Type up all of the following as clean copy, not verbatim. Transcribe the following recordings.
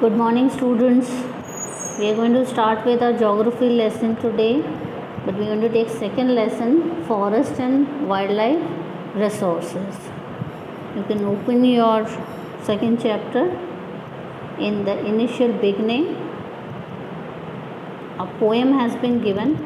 Good morning, students. We are going to start with our geography lesson today, but we are going to take second lesson, forest and wildlife resources. You can open your second chapter. In the initial beginning, a poem has been given.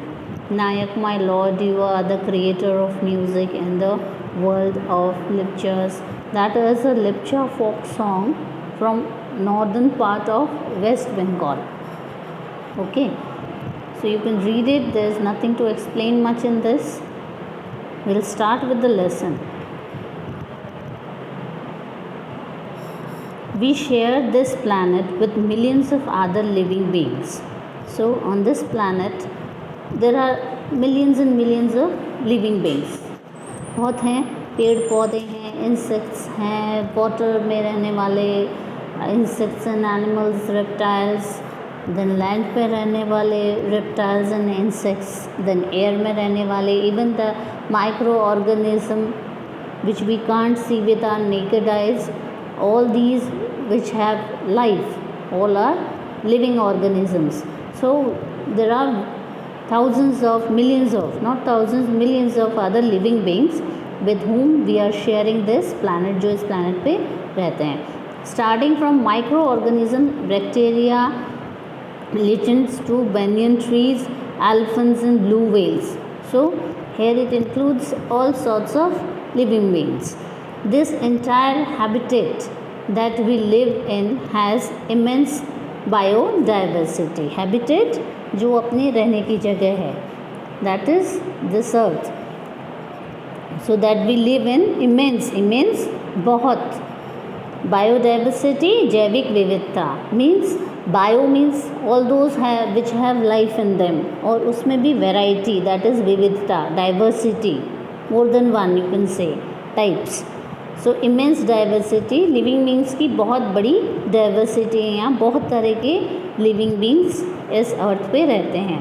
Nayak, my lord, you are the creator of music and the world of Lipchas. That is a Lipcha folk song from northern part of West Bengal. Okay, so you can read it. There is nothing to explain much in this. We'll start with the lesson. We share this planet with millions of other living beings. So on this planet there are millions and millions of living beings. बहुत हैं, पेड़ पौधे हैं, insects हैं, water में रहने वाले insects and animals, reptiles, then land पे रहने वाले reptiles and insects, then air में रहने वाले, even the micro organism which we can't see with our naked eyes, all these which have life, all are living organisms. So there are thousands of, millions of, not thousands, millions of other living beings with whom we are sharing this planet, जो इस planet पे रहते हैं. Starting from microorganism, bacteria, lichens to banyan trees, elephants and blue whales. So here it includes all sorts of living beings. This entire habitat that we live in has immense biodiversity. Habitat जो अपनी रहने की जगह है, that is this earth. So that we live in immense बहुत. Biodiversity, जैविक विविधता, means bio means all those which have life in them, और उसमें भी variety, that is विविधता, diversity, more than one you can say, types. So immense diversity, living beings की बहुत बड़ी diversity है यहाँ, बहुत तरह के living beings इस अर्थ पे रहते हैं.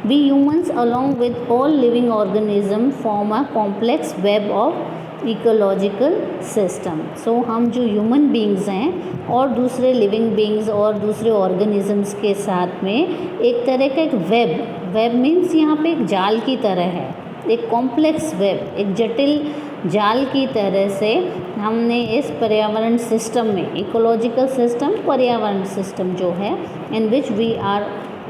We humans along with all living organisms form a complex web of ecological system. So हम जो ह्यूमन बींग्स हैं और दूसरे लिविंग बींग्स और दूसरे ऑर्गेनिजम्स के साथ में एक तरह का एक वेब मीन्स यहाँ पे एक जाल की तरह है, एक कॉम्प्लेक्स वेब, एक जटिल जाल की तरह से हमने इस पर्यावरण सिस्टम में, इकोलॉजिकल सिस्टम, पर्यावरण सिस्टम जो है, in which we are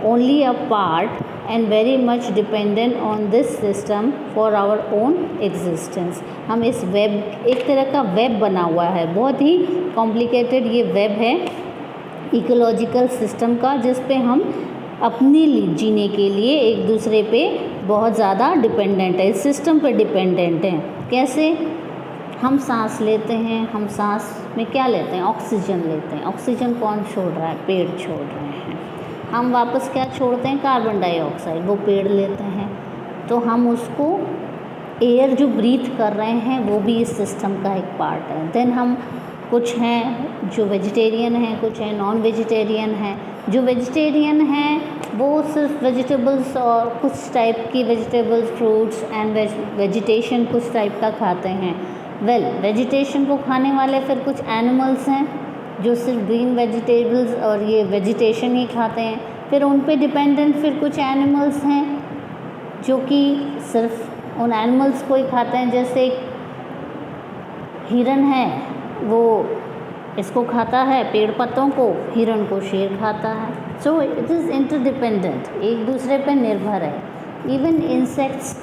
only a part and very much dependent on this system for our own existence. हम इस वेब, एक तरह का वेब बना हुआ है, बहुत ही कॉम्प्लिकेटेड ये वेब है इकोलॉजिकल सिस्टम का, जिस पे हम अपने जीने के लिए एक दूसरे पे बहुत ज़्यादा डिपेंडेंट है, इस सिस्टम पे डिपेंडेंट हैं. कैसे? हम सांस लेते हैं, हम सांस में क्या लेते हैं? ऑक्सीजन लेते हैं. ऑक्सीजन कौन छोड़ रहा है? पेड़ छोड़ रहे हैं. हम वापस क्या छोड़ते हैं? कार्बन डाइऑक्साइड, वो पेड़ लेते हैं. तो हम उसको एयर जो ब्रीथ कर रहे हैं वो भी इस सिस्टम का एक पार्ट है. देन हम कुछ हैं जो वेजिटेरियन हैं, कुछ हैं नॉन वेजिटेरियन हैं. जो वेजिटेरियन हैं वो सिर्फ वेजिटेबल्स और कुछ टाइप की वेजिटेबल्स, फ्रूट्स एंड वेजिटेशन कुछ टाइप का खाते हैं. वेजिटेशन को खाने वाले फिर कुछ एनिमल्स हैं जो सिर्फ ग्रीन वेजिटेबल्स और ये वेजिटेशन ही खाते हैं. फिर उन पे डिपेंडेंट फिर कुछ एनिमल्स हैं जो कि सिर्फ उन एनिमल्स को ही खाते हैं. जैसे हिरन है, वो इसको खाता है, पेड़ पत्तों को, हिरन को शेर खाता है. सो इट इज़ इंटरडिपेंडेंट, एक दूसरे पे निर्भर है. इवन इंसेक्ट्स,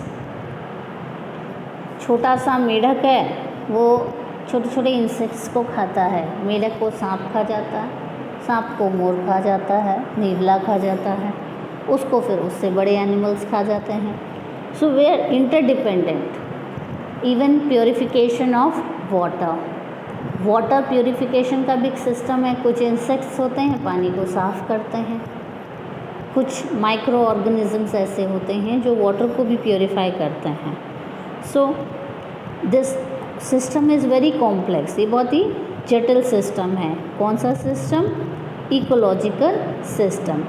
छोटा सा मेढक है, वो छोटे छोटे इंसेक्ट्स को खाता है. मेढक को सांप खा जाता है, सांप को मोर खा जाता है, नीवला खा जाता है, उसको फिर उससे बड़े एनिमल्स खा जाते हैं. So we are interdependent. Even purification of water purification का भी एक सिस्टम है. कुछ इंसेक्ट्स होते हैं पानी को साफ़ करते हैं, कुछ माइक्रो ऑर्गेनिजम्स ऐसे होते हैं जो वाटर को भी प्योरीफाई करते हैं. So this system is very complex. ये बहुत ही जटिल सिस्टम है. कौन सा सिस्टम? इकोलॉजिकल सिस्टम,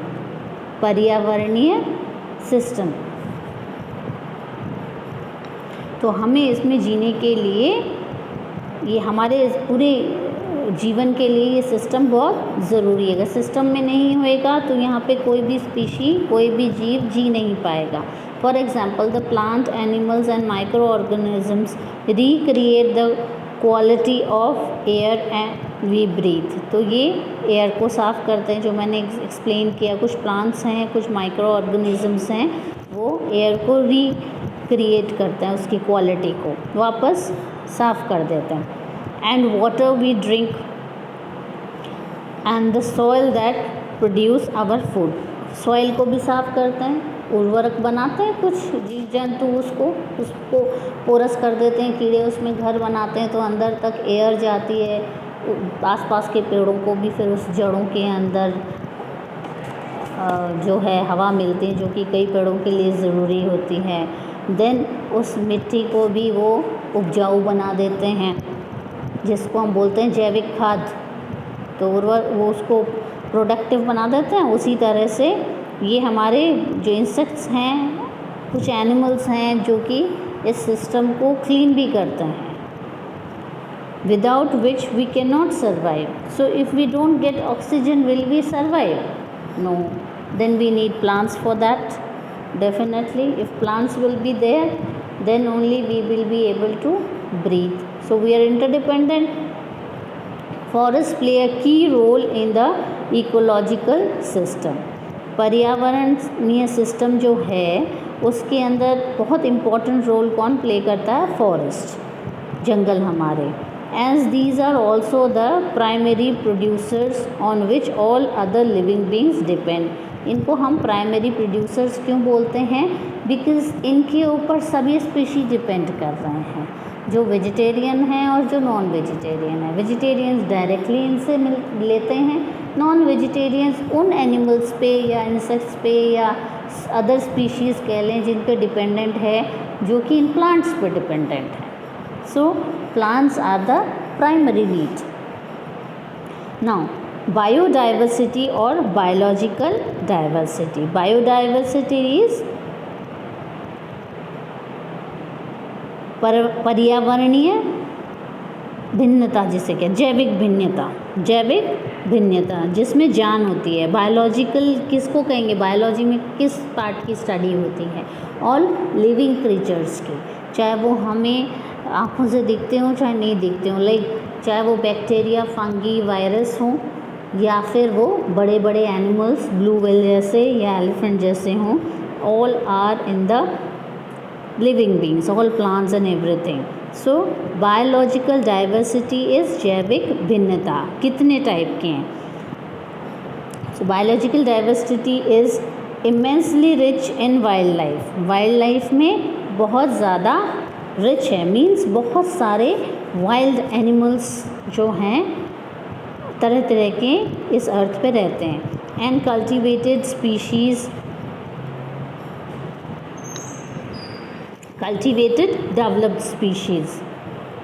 पर्यावरणीय सिस्टम. तो हमें इसमें जीने के लिए, ये हमारे पूरे जीवन के लिए ये सिस्टम बहुत ज़रूरी है। अगर सिस्टम में नहीं होएगा तो यहाँ पे कोई भी स्पीशी, कोई भी जीव जी नहीं पाएगा। For example the plant, animals and micro organisms recreate the quality of air and we breathe. तो ये एयर को साफ़ करते हैं, जो मैंने एक्सप्लेन किया। कुछ प्लांट्स हैं, कुछ माइक्रो ऑर्गेनिजम्स हैं, वो एयर को रिक्रिएट करते हैं, उसकी क्वालिटी को वापस साफ़ कर देते हैं। And water we drink and the soil that produce our food. Soil को भी साफ़ करते हैं, उर्वरक बनाते हैं, कुछ जीव जंतु उसको पोरस कर देते हैं, कीड़े उसमें घर बनाते हैं तो अंदर तक एयर जाती है, आसपास के पेड़ों को भी फिर उस जड़ों के अंदर जो है हवा मिलती है, जो कि कई पेड़ों के लिए ज़रूरी होती है। देन उस मिट्टी को भी वो उपजाऊ बना देते हैं, जिसको हम बोलते हैं जैविक खाद। तो वो उसको प्रोडक्टिव बना देते हैं। उसी तरह से ये हमारे जो इंसेक्ट्स हैं, कुछ एनिमल्स हैं जो कि इस सिस्टम को क्लीन भी करते हैं, without which we cannot survive. So if we don't get oxygen, will we survive? No. Then we need plants for that. Definitely, if plants will be there, then only we will be able to breathe. So we are interdependent. Forests play a key role in the ecological system. पर्यावरणीय system जो है उसके अंदर बहुत important role कौन play करता है? Forest, जंगल हमारे। As these are also the primary producers on which all other living beings depend. इनको हम प्राइमरी प्रोड्यूसर्स क्यों बोलते हैं? बिकॉज इनके ऊपर सभी स्पीशीज डिपेंड कर रहे हैं, जो वेजिटेरियन हैं और जो नॉन वेजिटेरियन है। वेजिटेरियंस डायरेक्टली इनसे लेते हैं, नॉन वेजिटेरियंस उन एनिमल्स पे या इंसेक्ट्स पे या अदर स्पीशीज़ कह लें जिन पे डिपेंडेंट है, जो कि इन प्लांट्स पे डिपेंडेंट है। So plants are the primary need. Now biodiversity और बायोलॉजिकल डाइवर्सिटी। बायोडाइवर्सिटी इज पर्यावरणीय भिन्नता, जिसे क्या जैविक भिन्नता, जैविक भिन्नता जिसमें जान होती है। बायोलॉजिकल किसको कहेंगे? बायोलॉजी में किस पार्ट की स्टडी होती है? ऑल लिविंग क्रीचर्स की, चाहे वो हमें आँखों से दिखते हों चाहे नहीं दिखते हों, लाइक चाहे वो बैक्टीरिया, फंगी, वायरस हों, या फिर वो बड़े बड़े एनिमल्स ब्लू व्हेल जैसे या एलिफेंट जैसे हों। All are in the living beings, all plants and everything. So biological diversity is जैविक भिन्नता। कितने टाइप के हैं? So biological diversity is immensely rich in wildlife. wildlife में बहुत ज़्यादा rich है, means बहुत सारे wild animals जो हैं तरह तरह के इस अर्थ पे रहते हैं। and cultivated species, cultivated developed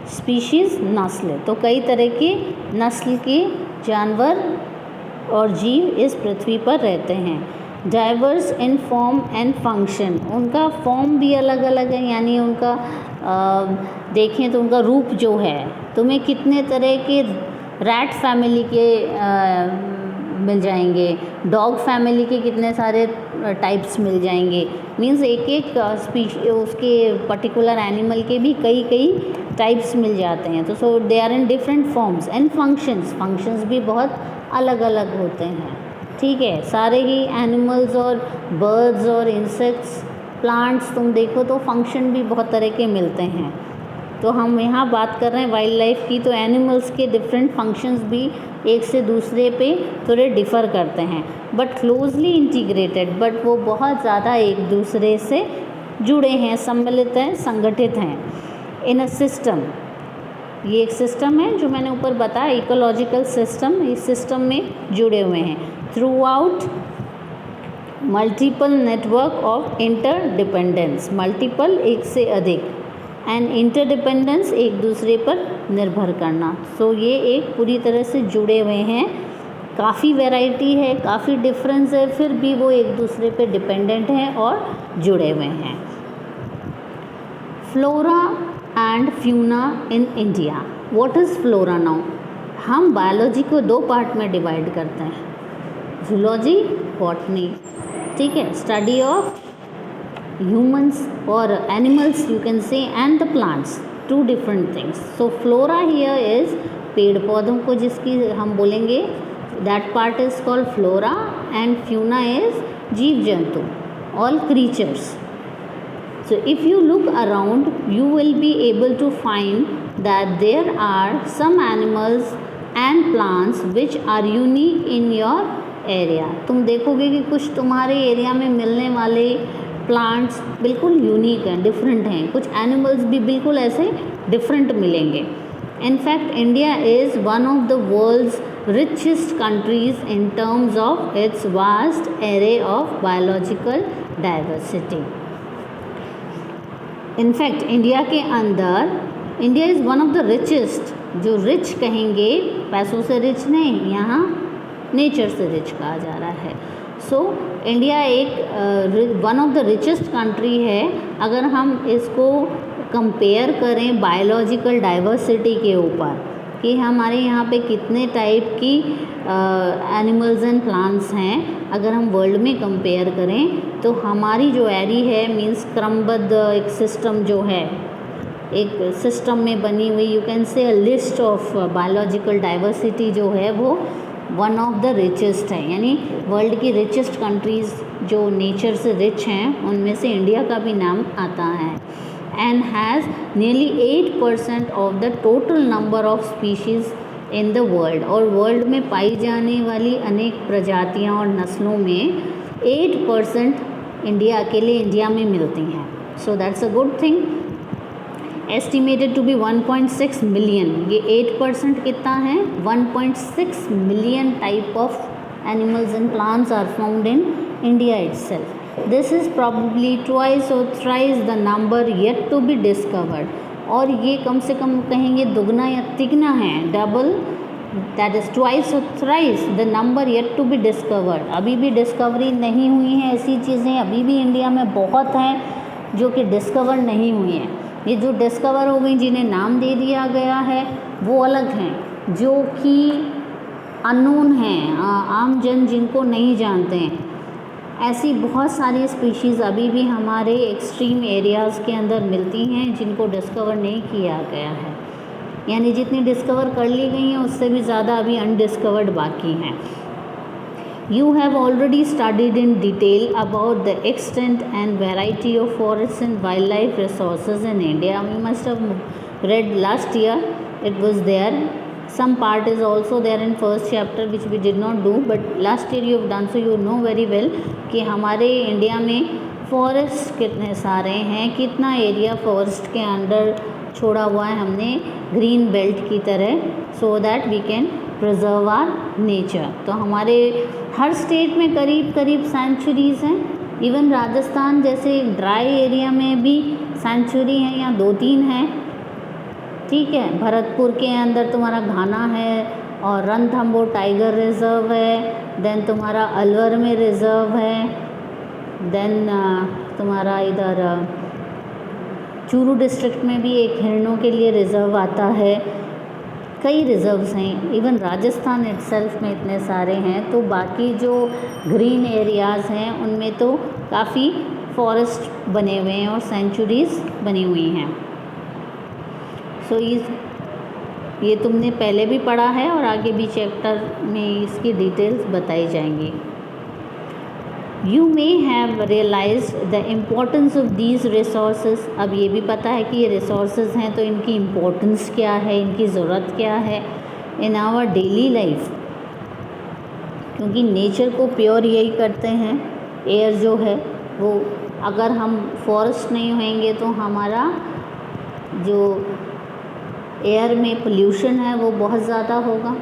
species नस्ल, तो कई तरह की नस्ल के जानवर और जीव इस पृथ्वी पर रहते हैं। Diverse in form and function, उनका फॉर्म भी अलग अलग है, यानी उनका देखें तो उनका रूप जो है, तुम्हें कितने तरह के रैट फैमिली के मिल जाएंगे, डॉग फैमिली के कितने सारे टाइप्स मिल जाएंगे। मीन्स एक एक स्पीशी उसके पर्टिकुलर एनिमल के भी कई कई टाइप्स मिल जाते हैं। तो so they are in different forms and functions भी बहुत अलग अलग होते हैं। ठीक है, सारे ही एनिमल्स और बर्ड्स और इंसेक्ट्स, प्लांट्स तुम देखो तो फंक्शन भी बहुत तरह के मिलते हैं। तो हम यहाँ बात कर रहे हैं वाइल्ड लाइफ की, तो एनिमल्स के डिफरेंट फंक्शंस भी एक से दूसरे पे थोड़े डिफ़र करते हैं, बट क्लोजली इंटीग्रेटेड, बट वो बहुत ज़्यादा एक दूसरे से जुड़े हैं, सम्मिलित हैं, संगठित हैं। इन अ सिस्टम, ये एक सिस्टम है जो मैंने ऊपर बताया, इकोलॉजिकल सिस्टम, इस सिस्टम में जुड़े हुए हैं through out multiple network of interdependence, multiple एक से अधिक, एंड इंटरडिपेंडेंस एक दूसरे पर निर्भर करना। सो ये एक पूरी तरह से जुड़े हुए हैं, काफ़ी वैरायटी है, काफ़ी डिफरेंस है, फिर भी वो एक दूसरे पे डिपेंडेंट हैं और जुड़े हुए हैं। Flora and fauna in India. What is flora now? हम बायोलॉजी को दो पार्ट में डिवाइड करते हैं, जूलॉजी, बॉटनी, ठीक है, स्टडी ऑफ ह्यूमंस और animals you can say and the plants, two different things. So flora here is पेड़ पौधों को जिसकी हम बोलेंगे that part is called flora, and fauna is जीव जंतु, all creatures. So if you look around, you will be able to find that there are some animals and plants which are unique in your area. तुम देखोगे कि कुछ तुम्हारे area में मिलने वाले प्लांट्स बिल्कुल यूनिक हैं, डिफरेंट हैं, कुछ एनिमल्स भी बिल्कुल ऐसे डिफरेंट मिलेंगे. In fact, India is one of the world's richest countries in terms of its vast array of biological diversity. In fact India के अंदर India is one of the richest, जो रिच कहेंगे पैसों से रिच नहीं, यहाँ नेचर से रिच कहा जा रहा है. सो इंडिया एक one of the richest country है. अगर हम इसको कंपेयर करें बायोलॉजिकल डाइवर्सिटी के ऊपर कि हमारे यहाँ पे कितने टाइप की एनिमल्स एंड प्लांट्स हैं, अगर हम वर्ल्ड में कंपेयर करें तो हमारी जो एरी है मीन्स क्रमबद्ध एक सिस्टम जो है, एक सिस्टम में बनी हुई यू कैन से a list of biological diversity जो है वो वन ऑफ द रिचेस्ट है. यानी वर्ल्ड की रिचेस्ट कंट्रीज़ जो नेचर से रिच हैं उनमें से इंडिया का भी नाम आता है. And has nearly 8% of the total number of species in the world. और वर्ल्ड में पाई जाने वाली अनेक प्रजातियां और नस्लों में 8% इंडिया अकेले इंडिया में मिलती हैं. So that's a good thing. Estimated to be 1.6 million. ये 8% कितना है? 1.6 million type of animals and plants are found in India itself. This is probably twice or thrice the number yet to be discovered. और ये कम से कम कहेंगे दुगना या तिगना है, double, that is twice or thrice the number yet to be discovered. अभी भी डिस्कवरी नहीं हुई हैं ऐसी चीज़ें, अभी भी इंडिया में बहुत हैं जो कि डिस्कवर नहीं हुई हैं. ये जो डिस्कवर हो गई, जिन्हें नाम दे दिया गया है, वो अलग हैं, जो कि अननोन हैं, आम जन जिनको नहीं जानते हैं. ऐसी बहुत सारी स्पीशीज़ अभी भी हमारे एक्सट्रीम एरियाज़ के अंदर मिलती हैं जिनको डिस्कवर नहीं किया गया है. यानी जितनी डिस्कवर कर ली गई हैं उससे भी ज़्यादा अभी अनडिस्कवर्ड बाकी हैं. You have already studied in detail about the extent and variety of forest and wildlife resources in India. We must have read last year, it was there. Some part is also there in first chapter which we did not do, but last year you have done, so you know very well कि हमारे India में forest कितने सारे हैं, कितना area forest के under छोड़ा हुआ है हमने ग्रीन बेल्ट की तरह, so that we can preserve our nature. तो हमारे हर स्टेट में करीब करीब सेंचुरीज़ हैं. इवन राजस्थान जैसे ड्राई एरिया में भी सेंचुरी हैं या 2-3 हैं. ठीक है, भरतपुर के अंदर तुम्हारा घाना है और रणथंभौर टाइगर रिज़र्व है. देन तुम्हारा अलवर में रिज़र्व है. देन तुम्हारा इधर चूरू डिस्ट्रिक्ट में भी एक हिरणों के लिए रिज़र्व आता है. कई रिज़र्व्स हैं. इवन राजस्थान इटसेल्फ में इतने सारे हैं. तो बाकी जो ग्रीन एरियाज़ हैं उनमें तो काफ़ी फॉरेस्ट बने हुए हैं और सेंचुरीज़ बनी हुई हैं. सो ये तुमने पहले भी पढ़ा है और आगे भी चैप्टर में इसकी डिटेल्स बताई जाएंगी. You may have realised the importance of these resources. अब ये भी पता है कि ये रिसोर्सेज हैं तो इनकी इम्पोर्टेंस क्या है, इनकी ज़रूरत क्या है इन आवर डेली लाइफ. क्योंकि नेचर को प्योर यही करते हैं. एयर जो है वो, अगर हम फॉरेस्ट नहीं होंगे तो हमारा जो एयर में पोल्यूशन है वो बहुत ज़्यादा होगा.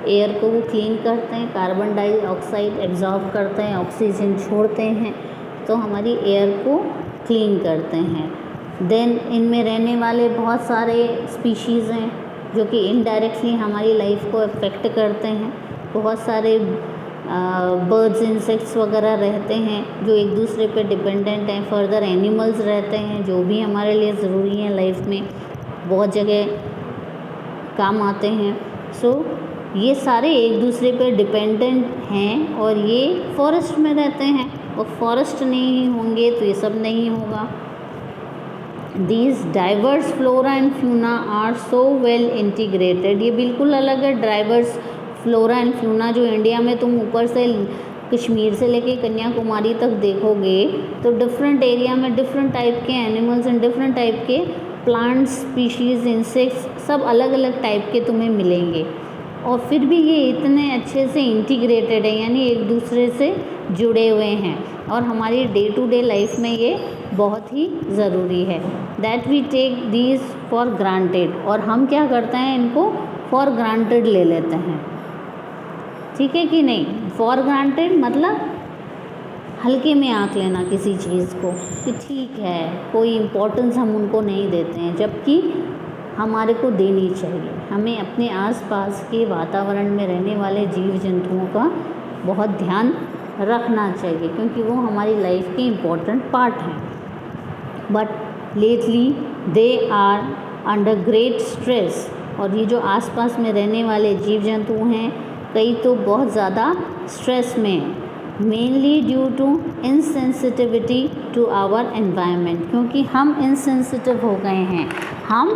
एयर को वो क्लीन करते हैं, कार्बन डाइऑक्साइड एब्जॉर्ब करते हैं, ऑक्सीजन छोड़ते हैं, तो हमारी एयर को क्लीन करते हैं. देन इनमें रहने वाले बहुत सारे स्पीशीज़ हैं जो कि इनडायरेक्टली हमारी लाइफ को अफेक्ट करते हैं. बहुत सारे बर्ड्स, इंसेक्ट्स वगैरह रहते हैं जो एक दूसरे पे डिपेंडेंट हैं. फर्दर एनिमल्स रहते हैं जो भी हमारे लिए ज़रूरी हैं, लाइफ में बहुत जगह काम आते हैं. सो ये सारे एक दूसरे पर डिपेंडेंट हैं और ये फॉरेस्ट में रहते हैं, और फॉरेस्ट नहीं होंगे तो ये सब नहीं होगा। These diverse flora and fauna are so well integrated। ये बिल्कुल अलग है डाइवर्स फ्लोरा एंड फ्यूना जो इंडिया में तुम ऊपर से कश्मीर से लेके कन्याकुमारी तक देखोगे तो डिफरेंट एरिया में डिफरेंट टाइप के एनिमल्स एंड डिफरेंट टाइप के प्लांट्स स्पीशीज़ इंसेक्ट्स सब अलग अलग टाइप के तुम्हें मिलेंगे, और फिर भी ये इतने अच्छे से इंटीग्रेटेड है, यानी एक दूसरे से जुड़े हुए हैं, और हमारी डे टू डे लाइफ में ये बहुत ही ज़रूरी है। That we take these for granted, और हम क्या करते हैं इनको फॉर ग्रांटेड ले लेते हैं, ठीक है कि नहीं। फॉर ग्रांटेड मतलब हल्के में आंक लेना किसी चीज़ को कि ठीक है, कोई इम्पोर्टेंस हम उनको नहीं देते हैं, जबकि हमारे को देनी चाहिए। हमें अपने आसपास के वातावरण में रहने वाले जीव जंतुओं का बहुत ध्यान रखना चाहिए, क्योंकि वो हमारी लाइफ के इम्पोर्टेंट पार्ट हैं। But lately they are under great stress, और ये जो आसपास में रहने वाले जीव जंतु हैं कई तो बहुत ज़्यादा स्ट्रेस में हैं, mainly due to insensitivity to our environment, क्योंकि हम इनसेंसिटिव हो गए हैं, हम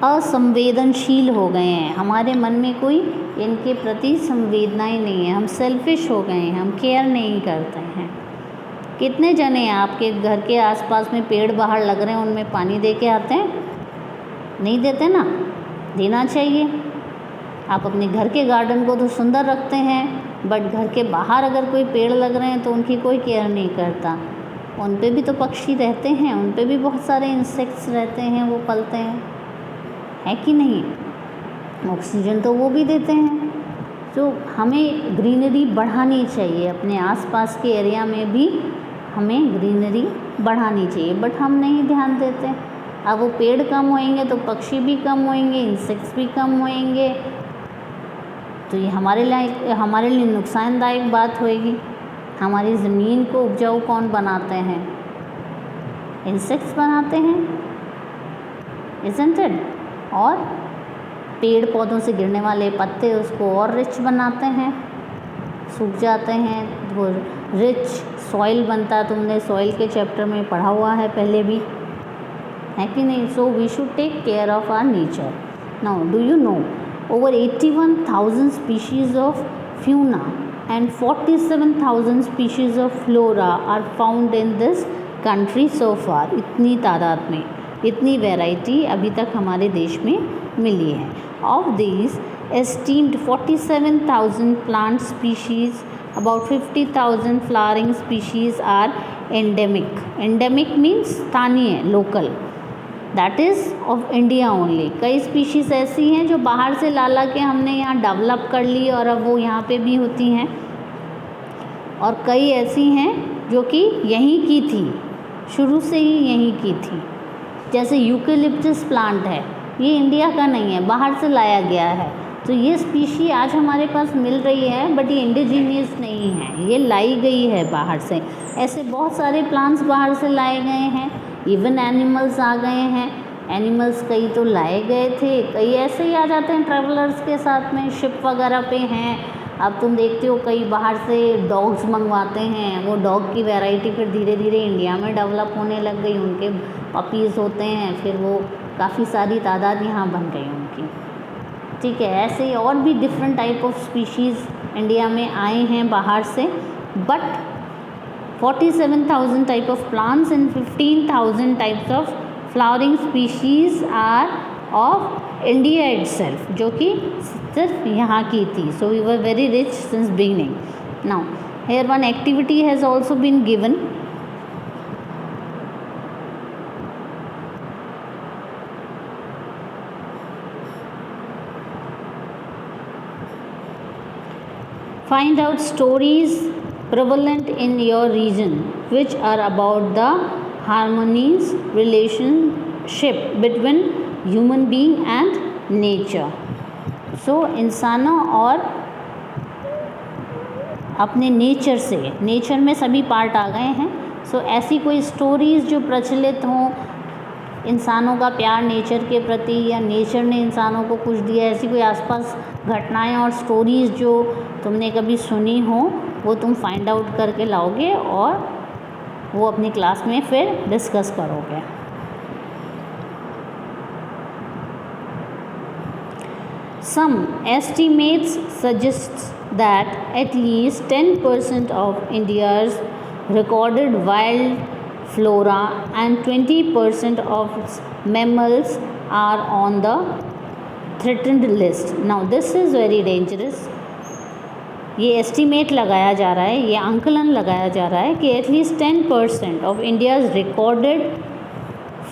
असंवेदनशील हो गए हैं, हमारे मन में कोई इनके प्रति संवेदनाएं नहीं है, हम सेल्फिश हो गए हैं, हम केयर नहीं करते हैं। कितने जने आपके घर के आसपास में पेड़ बाहर लग रहे हैं उनमें पानी दे के आते हैं? नहीं देते ना, देना चाहिए। आप अपने घर के गार्डन को तो सुंदर रखते हैं, बट घर के बाहर अगर कोई पेड़ लग रहे हैं तो उनकी कोई केयर नहीं करता। उन पे भी तो पक्षी रहते हैं, उन पे भी बहुत सारे इंसेक्ट्स रहते हैं, वो पलते हैं, है कि नहीं। ऑक्सीजन तो वो भी देते हैं। तो हमें ग्रीनरी बढ़ानी चाहिए, अपने आसपास के एरिया में भी हमें ग्रीनरी बढ़ानी चाहिए, बट हम नहीं ध्यान देते। अब वो पेड़ कम होएंगे तो पक्षी भी कम होएंगे, इंसेक्ट्स भी कम होएंगे, तो ये हमारे लिए नुकसानदायक बात होएगी। हमारी ज़मीन को उपजाऊ कौन बनाते हैं? इंसेक्ट्स बनाते हैं, isn't it? और पेड़ पौधों से गिरने वाले पत्ते उसको और रिच बनाते हैं, सूख जाते हैं, वो रिच सॉइल बनता है। तुमने सॉइल के चैप्टर में पढ़ा हुआ है पहले भी, है कि नहीं। So we should take care of our nature. Now do you know over 81,000 species of fauna and 47,000 species of flora are found in this country so far। इतनी तादाद में इतनी वैरायटी अभी तक हमारे देश में मिली है। Of these esteemed 47,000 plant species, about 50,000 flowering species are endemic। Endemic means स्थानीय, local, that is of India only. कई स्पीशीज़ ऐसी हैं जो बाहर से ला ला के हमने यहाँ डेवलप कर ली और अब वो यहाँ पे भी होती हैं, और कई ऐसी हैं जो कि यहीं की थी, शुरू से ही यहीं की थी। जैसे यूकेलिप्टस प्लांट है, ये इंडिया का नहीं है, बाहर से लाया गया है। तो ये स्पीशी आज हमारे पास मिल रही है, बट ये इंडिजीनियस नहीं है, ये लाई गई है बाहर से। ऐसे बहुत सारे प्लांट्स बाहर से लाए गए हैं। इवन एनिमल्स आ गए हैं, एनिमल्स कई तो लाए गए थे, कई ऐसे ही आ जाते हैं ट्रैवलर्स के साथ में, शिप वगैरह पे हैं। अब तुम देखते हो कई बाहर से डॉग्स मंगवाते हैं, वो डॉग की वैरायटी फिर धीरे धीरे इंडिया में डेवलप होने लग गई, उनके पपीज़ होते हैं, फिर वो काफ़ी सारी तादाद यहाँ बन गई उनकी, ठीक है। ऐसे ही और भी different type of species India में आए हैं बाहर से, but 47,000 type of plants and 15,000 types of flowering species are of India itself, जो कि सिर्फ यहाँ की थी। So we were very rich since beginning. Now here one activity has also been given. Find out stories prevalent in your region which are about the harmonious relationship between human being and nature। so इंसानों और अपने nature से, nature में सभी part आ गए हैं। सो ऐसी कोई स्टोरीज़ जो प्रचलित हों इंसानों का प्यार नेचर के प्रति या नेचर ने इंसानों को कुछ दिया, ऐसी कोई आसपास घटनाएं और स्टोरीज़ जो तुमने कभी सुनी हो वो तुम फाइंड आउट करके लाओगे और वो अपनी क्लास में फिर डिस्कस करोगे। Some estimates suggest that at least 10% of India's recorded wild flora and 20% of its mammals are on the threatened list. Now this is very dangerous. ये एस्टीमेट लगाया जा रहा है, ये आंकलन लगाया जा रहा है कि at least 10% of India's recorded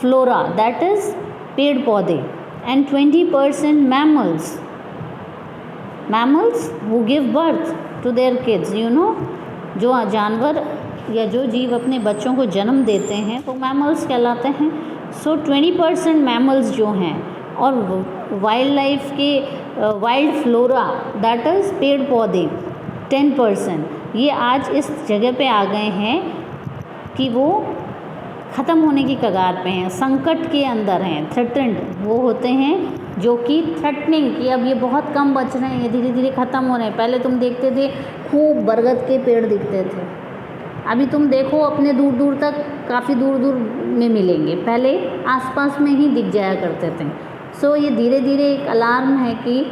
flora, that is पेड़ पौधे, and 20% mammals, mammals who give birth to their kids, you know, जो जानवर या जो जीव अपने बच्चों को जन्म देते हैं वो मैमल्स कहलाते हैं। सो 20% मैमल्स जो हैं और वाइल्ड लाइफ के वाइल्ड फ्लोरा दैट इज़ पेड़ पौधे 10%, ये आज इस जगह पे आ गए हैं कि वो ख़त्म होने की कगार पे हैं, संकट के अंदर हैं। थ्रेटेंड वो होते हैं जो कि थ्रेटनिंग कि अब ये बहुत कम बच रहे हैं, ये धीरे धीरे ख़त्म हो रहे हैं। पहले तुम देखते थे खूब बरगद के पेड़ दिखते थे, अभी तुम देखो अपने दूर दूर तक काफ़ी दूर दूर में मिलेंगे, पहले आसपास में ही दिख जाया करते थे। सो ये धीरे धीरे एक अलार्म है कि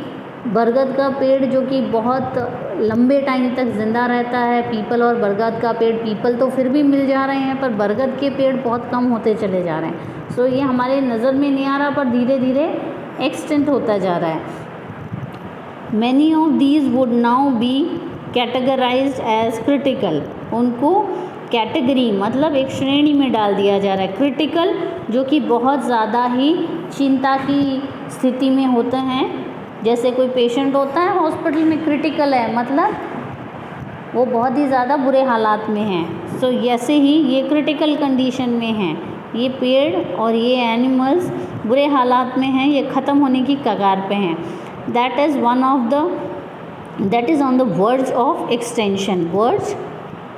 बरगद का पेड़ जो कि बहुत लंबे टाइम तक ज़िंदा रहता है, पीपल और बरगद का पेड़, पीपल तो फिर भी मिल जा रहे हैं पर बरगद के पेड़ बहुत कम होते चले जा रहे हैं। सो ये हमारे नज़र में नहीं आ रहा पर धीरे धीरे एक्सटेंट होता जा रहा है। Many of these would now be categorised as critical, उनको कैटेगरी मतलब एक श्रेणी में डाल दिया जा रहा है। क्रिटिकल जो कि बहुत ज़्यादा ही चिंता की स्थिति में होते हैं, जैसे कोई पेशेंट होता है हॉस्पिटल में क्रिटिकल है मतलब वो बहुत ही ज़्यादा बुरे हालात में हैं। सो ऐसे ही ये क्रिटिकल कंडीशन में हैं, ये पेड़ और ये एनिमल्स बुरे हालात में हैं, ये ख़त्म होने की कगार पे हैं। That is on the verge of extension, verge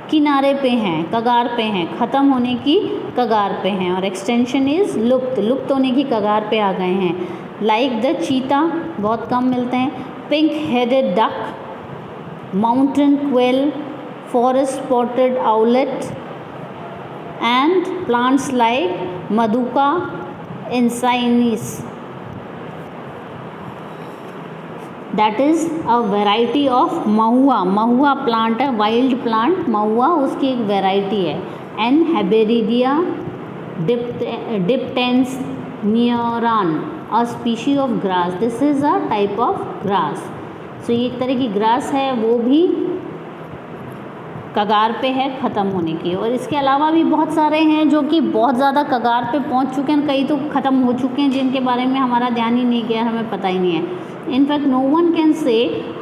किनारे पे हैं, कगार पे हैं, ख़त्म होने की कगार पे हैं, और एक्सटेंशन इज़ लुप्त होने की कगार पे आ गए हैं। लाइक द चीता बहुत कम मिलते हैं, pink headed duck, mountain quail, forest spotted owlet and plants like Madhuca insignis, that is a variety of mahua, महुआ प्लांट है, वाइल्ड प्लांट महुआ, उसकी एक वेराइटी है। And Hubbardia heptaneuron, a species of grass, this is a type of grass. So ये एक तरह की ग्रास है, वो भी कगार पे है ख़त्म होने की। और इसके अलावा भी बहुत सारे हैं जो कि बहुत ज़्यादा कगार पे पहुंच चुके हैं, कई तो ख़त्म हो चुके हैं जिनके बारे में हमारा ध्यान ही नहीं गया, हमें पता ही नहीं है। In fact no one can say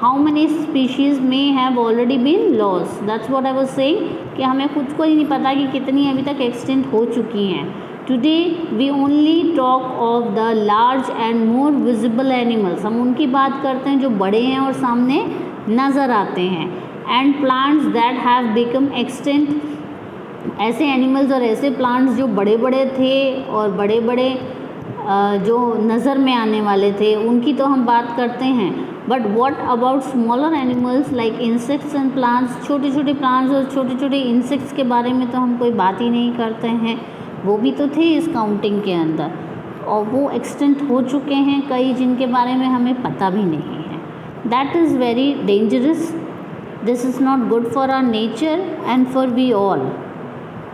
how many species may have already been lost, that's what I was saying कि हमें खुद को ही नहीं पता कि कितनी अभी तक एक्सटेंट हो चुकी हैं। Today we only talk of the large and more visible animals, हम उनकी बात करते हैं जो बड़े हैं और सामने नज़र आते हैं। And plants that have become extinct, ऐसे एनिमल्स और ऐसे प्लांट्स जो बड़े बड़े थे और बड़े बड़े जो नज़र में आने वाले थे उनकी तो हम बात करते हैं। But what about smaller animals like insects and plants, छोटे छोटे प्लांट्स और छोटे छोटे इंसेक्ट्स के बारे में तो हम कोई बात ही नहीं करते हैं, वो भी तो थे इस काउंटिंग के अंदर और वो एक्सटेंट हो चुके हैं कई, जिनके बारे में हमें पता भी नहीं है। That is very dangerous, this is not good for our nature and for we all.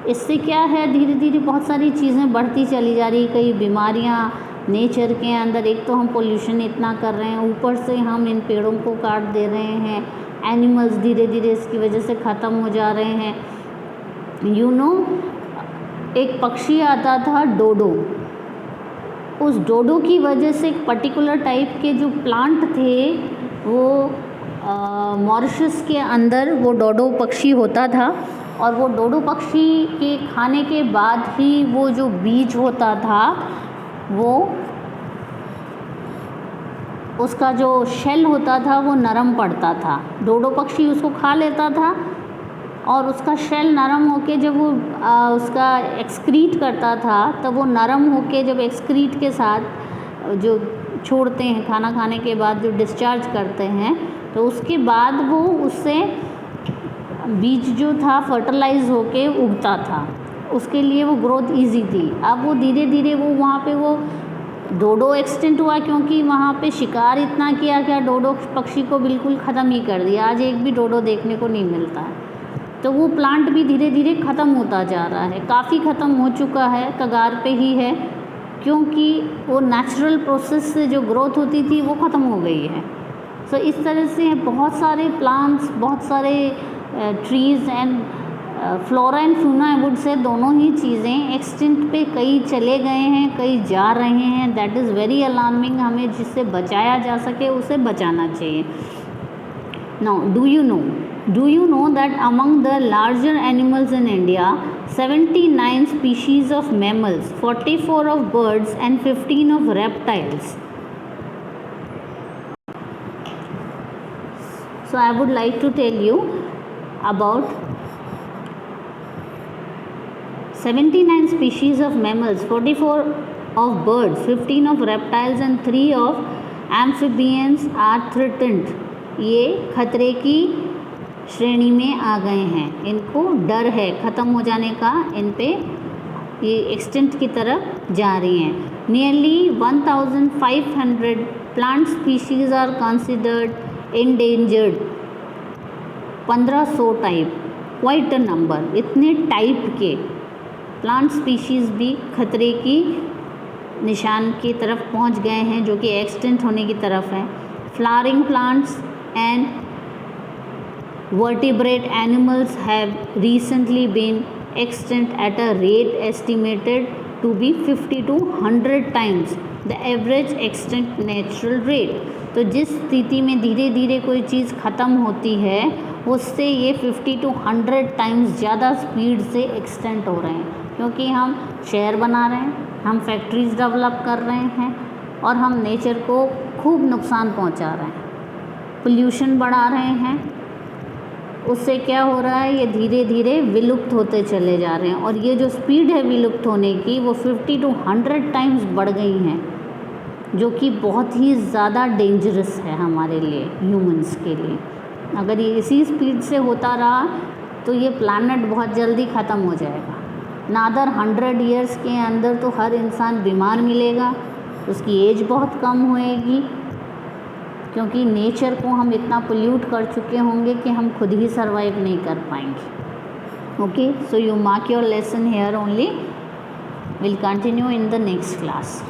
इससे क्या है, धीरे धीरे बहुत सारी चीज़ें बढ़ती चली जा रही, कई बीमारियां नेचर के अंदर, एक तो हम पोल्यूशन इतना कर रहे हैं, ऊपर से हम इन पेड़ों को काट दे रहे हैं, एनिमल्स धीरे धीरे इसकी वजह से ख़त्म हो जा रहे हैं। यू नो, एक पक्षी आता था डोडो, उस डोडो की वजह से एक पर्टिकुलर टाइप के जो प्लांट थे वो मॉरिशस के अंदर वो डोडो पक्षी होता था, और वो डोडो पक्षी के खाने के बाद ही वो जो बीज होता था वो उसका जो शेल होता था वो नरम पड़ता था, डोडो पक्षी उसको खा लेता था और उसका शेल नरम होके जब वो उसका एक्सक्रीट करता था, तब वो नरम होके जब एक्सक्रीट के साथ जो छोड़ते हैं खाना खाने के बाद जो डिस्चार्ज करते हैं, तो उसके बाद वो उससे बीज जो था फर्टिलाइज होके उगता था, उसके लिए वो ग्रोथ इजी थी। अब वो धीरे धीरे वो वहाँ पे वो डोडो एक्सटेंट हुआ, क्योंकि वहाँ पे शिकार इतना किया क्या डोडो पक्षी को बिल्कुल ख़त्म ही कर दिया। आज एक भी डोडो देखने को नहीं मिलता है, तो वो प्लांट भी धीरे धीरे ख़त्म होता जा रहा है, काफ़ी ख़त्म हो चुका है, कगार पे ही है, क्योंकि वो नेचुरल प्रोसेस से जो ग्रोथ होती थी वो ख़त्म हो गई है। सो इस तरह से बहुत सारे प्लांट्स, बहुत सारे trees and flora and fauna I would say दोनों ही चीज़ें एक्सटिंक्ट पे कई चले गए हैं, कई जा रहे हैं। That is very alarming. हमें जिससे बचाया जा सके उसे बचाना चाहिए। Now do you know that among the larger animals in India, 79 species of mammals, 44 of birds and 15 of reptiles? So I would like to tell you about 79 species of mammals, 44 of birds, 15 of reptiles and 3 of amphibians are threatened. ये खतरे की श्रेणी में आ गए हैं, इनको डर है ख़त्म हो जाने का, इन पे ये एक्सटेंट की तरफ जा रही हैं। Nearly 1500 plant species are considered endangered. 1500 type, quite a number. इतने टाइप के प्लांट स्पीशीज़ भी खतरे की निशान की तरफ पहुंच गए हैं, जो कि एक्सटेंट होने की तरफ है। Flowering plants and vertebrate animals have recently been extinct at a rate estimated to be 50 to 100 times the average extinct natural rate। तो जिस स्थिति में धीरे धीरे कोई चीज़ ख़त्म होती है, उससे ये 50 to 100 टाइम्स ज़्यादा स्पीड से एक्सटेंट हो रहे हैं, क्योंकि हम शहर बना रहे हैं, हम फैक्ट्रीज़ डेवलप कर रहे हैं और हम नेचर को खूब नुकसान पहुंचा रहे हैं, पोल्यूशन बढ़ा रहे हैं। उससे क्या हो रहा है, ये धीरे धीरे विलुप्त होते चले जा रहे हैं, और ये जो स्पीड है विलुप्त होने की वो 50 to 100 टाइम्स बढ़ गई हैं, जो कि बहुत ही ज़्यादा डेंजरस है हमारे लिए, ह्यूमंस के लिए। अगर ये इसी स्पीड से होता रहा तो ये प्लैनेट बहुत जल्दी ख़त्म हो जाएगा। नादर 100 ईयर्स के अंदर तो हर इंसान बीमार मिलेगा, उसकी एज बहुत कम होएगी, क्योंकि नेचर को हम इतना पोल्यूट कर चुके होंगे कि हम खुद ही सर्वाइव नहीं कर पाएंगे। Okay, so you mark your lesson here only, will continue in the next class.